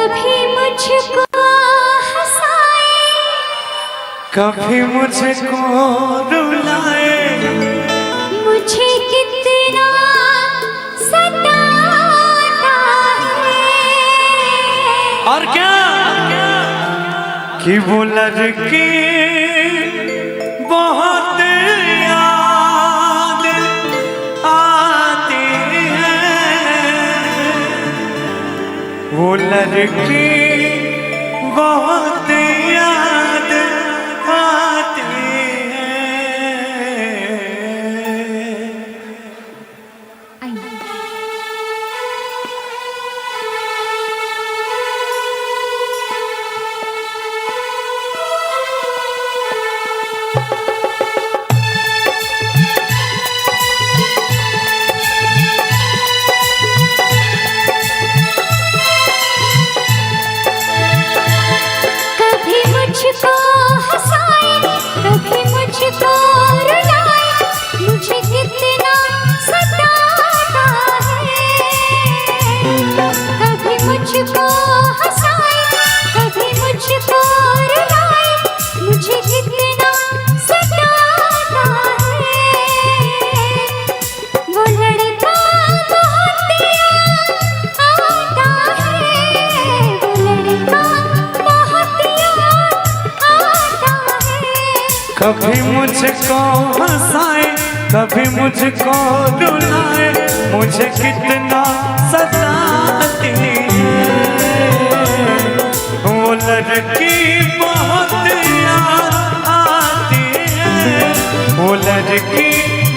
कभी मुझको हंसाए, कभी मुझको रुलाए, मुझे कितना सताता है। और क्या कि वो लड़की बहुत याद आती है, वो लड़की बहुत याद आती है। कभी मुझको हंसाए, कभी मुझको रुलाए, मुझे कितना सताता है। कभी मुझको हंसाए, कभी मुझको रुलाए, मुझे कितना सताता है। वो लड़का बहुत याद आता है, वो लड़का बहुत याद आता है। कभी मुझको हंसाए, कभी मुझको रुलाए, मुझे कितना सताती है। वो लड़की बहुत याद आती है, वो लड़की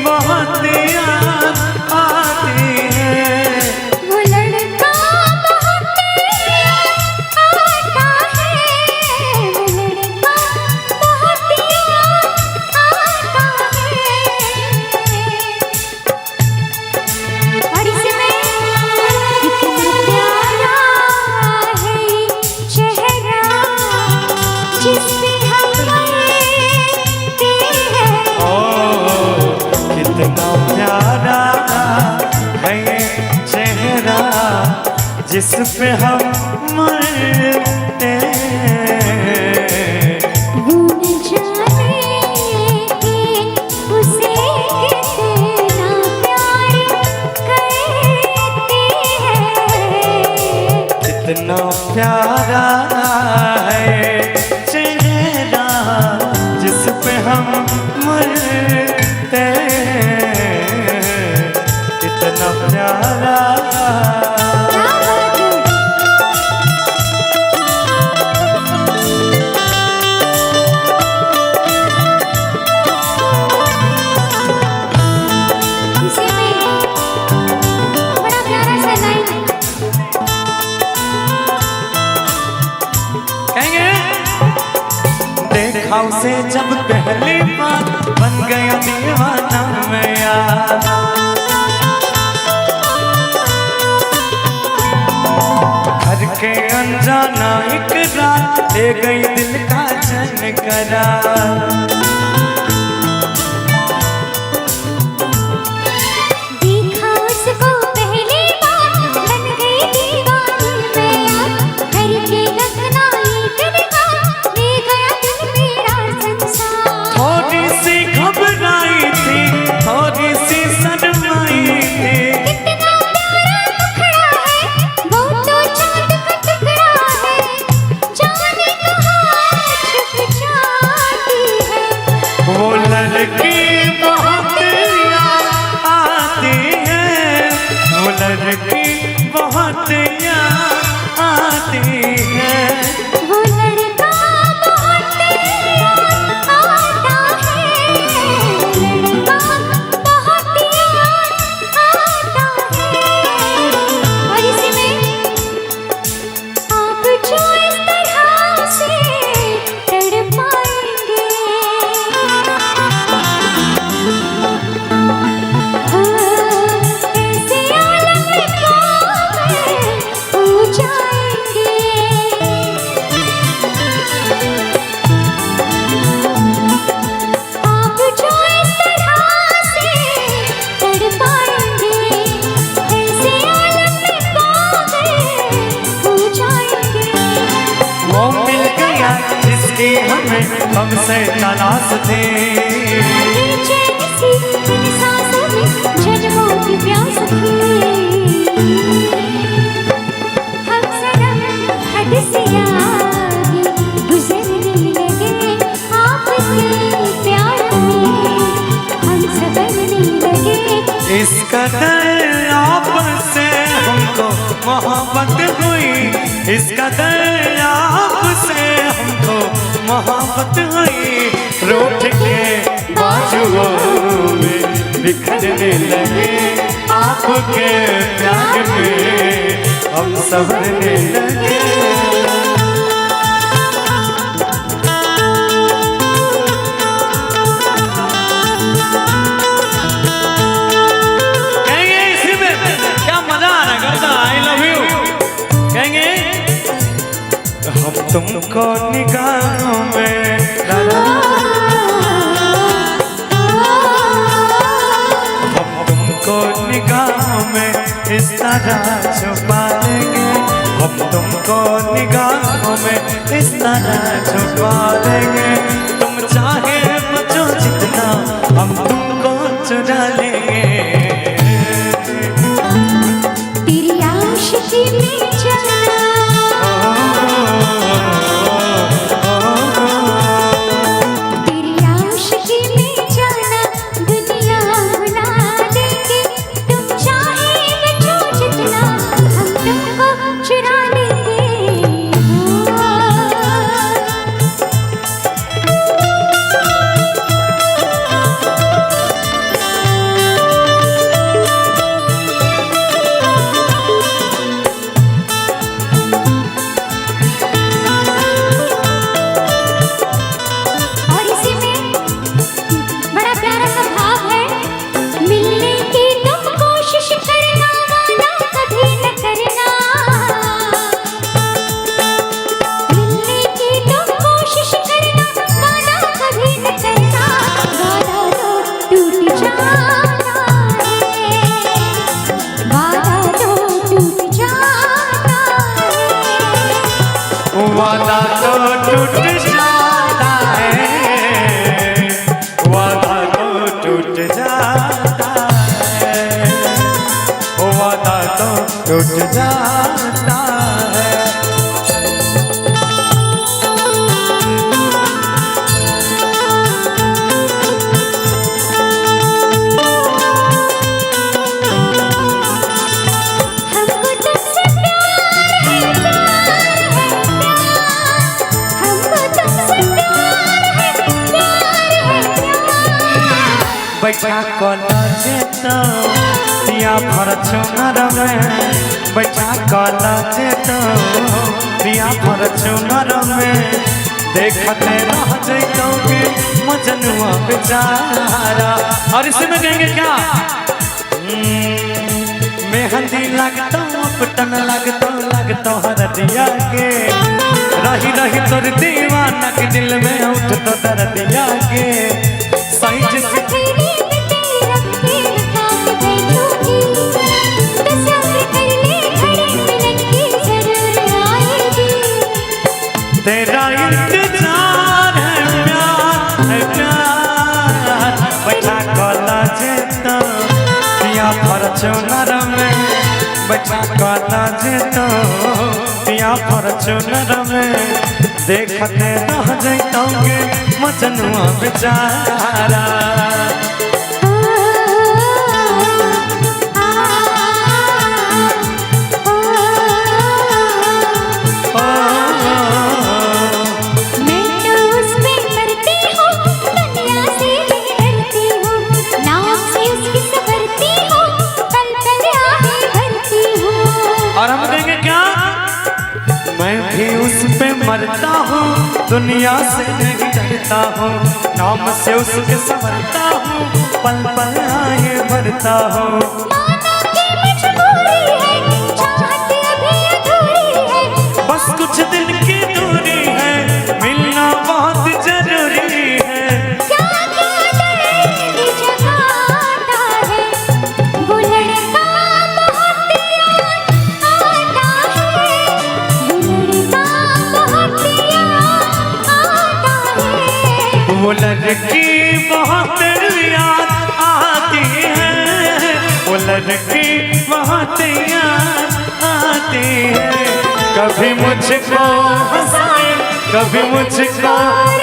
बहुत याद आती है। वो लड़का बहुत याद आता है, वो लड़का बहुत याद आता है। और इसमें कितना प्यारा है चेहरा, जिस पे हम मरते हैं। ओ कितना प्यारा है ये चेहरा, जिस पे हम मरते हैं। भूल जाने कि उसे कितना प्यार करते हैं। कितना प्यारा है चेहरा, जिस पे हम मरते हैं। कितना प्यारा। इसी में बड़ा प्यारा सा लाइन कहेंगे देखा उसे जब पहली बार, बन गया दीवाना मैं यार। घर के अनजाना एक रात ले गई दिल का झनकरार। देखा उसको पहली बार, बन गई दीवानी मैं यार। घर के लगना एक निगाह, ले गया दिल मेरा संसार। थोड़ी सी घबराई थी, थोड़ी सी शर्माई थी। कितना प्यारा मुखड़ा है, वो तो चांद का टुकड़ा है। जाने कहाँ छुप जाती है। वो लड़की बहुत याद आती है, वो लड़की बहुत याद आती है। वो लड़का बहुत याद आता है, वो लड़का बहुत याद आता है। और इसमें आप जो इस तरह से तड़पाएंगे, ऐसे आलम में खो जाएंगे। कब से तलाश थी। चैन सी इन सांसों में जन्मों की प्यास थी। हम सनम हद से आगे गुजरने लगे आपके प्यार में, हम संभलने लगे। इस कदर आपसे हमको मोहब्बत हुई, इस कदर आपसे हमको मोहब्बत हुई। रूठ के बाजुओं में बिखरने लगे, आपके प्यार में हम संभलने लगे। हम तुमको निगाहों में हम तुमको निगाहों में इस तरह छुपा लेंगे, हम तुमको निगाहों में इस तरह छुपा लेंगे। तुम चाहे बचो जितना हम तुमको चुरा लेंगे। तेरी आशिकी में जाना, तेरी आशिकी में जाना दुनिया भुला देंगे। तुम चाहे बचो जितना हम तुमको चुरा लेंगे। और इसी में बड़ा प्यारा सा भाव है। मिलने की तुम कोशिश करना, वादा कभी न करना। मिलने की तुम कोशिश करना, वादा कभी न करना। वादा तो टूट जाता है, वादा तो टूट जाता है। वादा तो टूट जाता है, वादा तो टूट जाता है, वादा तो टूट जाता है। हमको तुमसे प्यार है, प्यार है, प्यार। हमको तुमसे प्यार है, प्यार है, प्यार। बैठा कॉलेज तो दिया भर चुनर में, बैठा कॉलेज तो दिया भर चुनर में। देखते रह जाओगे मजनुआ बेचारा। और इसी में कहेंगे क्या? मेहंदी लगता पटन लगता हरदिया के, रही रही तोर दीवाना के दिल में उठ तो दर्दिया के। सही से हथेली में तेरा तेल काम बैठूंगी, तस्वीर कर ले खड़े मिलन की जरूर आएगी। तेरा इंतजार है प्यार, बैठा कॉलेज तो दिया फॉर्च्यूनर में, बैठा कॉलेज तो दिया फॉर्च्यूनर में। देखते रह जाओगे मजनुआ बेचारा। मैं तो उस पे मरती हूँ, दुनिया से डरती हूँ। नाम से उसकी संवरती हूँ, पल पल आहें भरती हूँ। और हम कहेंगे क्या? मैं भी उस पे मरता हूँ, दुनिया से नहीं डरता हूँ। नाम से उसके संवरता हूँ, पल पल आहें भरता हूँ। माना कि मजबूरी है, चाहत अभी अधूरी है। बस कुछ दिन की दूरी है, मिलना बहुत जरूरी है। क्या क्या दर्द जगाता है, वो लड़का बहुत याद आता है, वो लड़का बहुत याद आता है। लड़की बहुत याद आती है, वो लड़की बहुत याद आती है। कभी मुझको हंसाए, कभी मुझको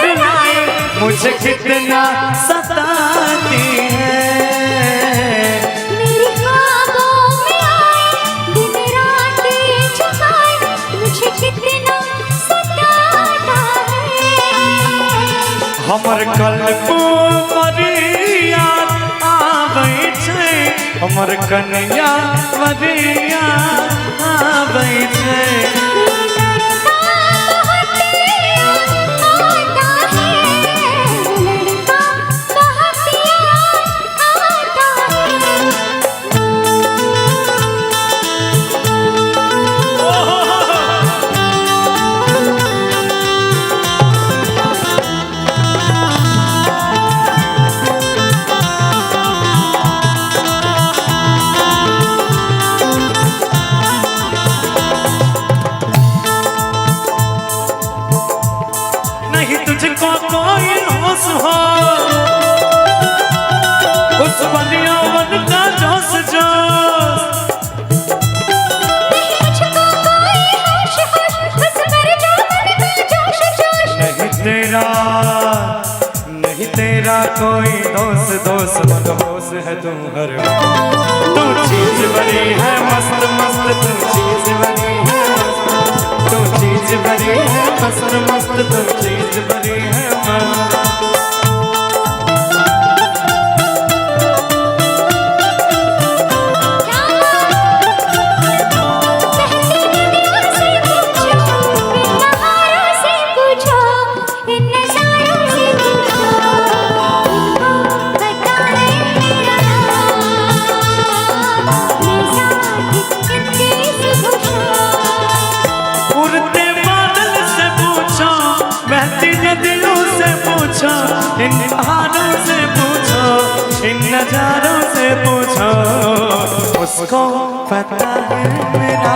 रुलाए, मुझे कितना सताती है। मेरे ख्वाबों में आए, दिन रात जगाए, मुझे कितना सताता है। हमर कल्पो मरिया आबै छै, हमर कन्या मरिया आबै छै। नहीं तुझको कोई होश हो, उस बलिया मन का जोश जोश। नहीं मुझको कोई होश होश, बस मर जा मन का जोश जोश। नहीं तेरा कोई दोस्त दोस्त मनहोश है तू हर तू चीज बनी है मस्त मस्त, तू चीज बनी है मस्त, तू चीज बनी है मस्त मस्त, तू चीज बनी है मस्त। इन पहाड़ों से पूछो, इन नजारों से पूछो, उसको पता है मेरा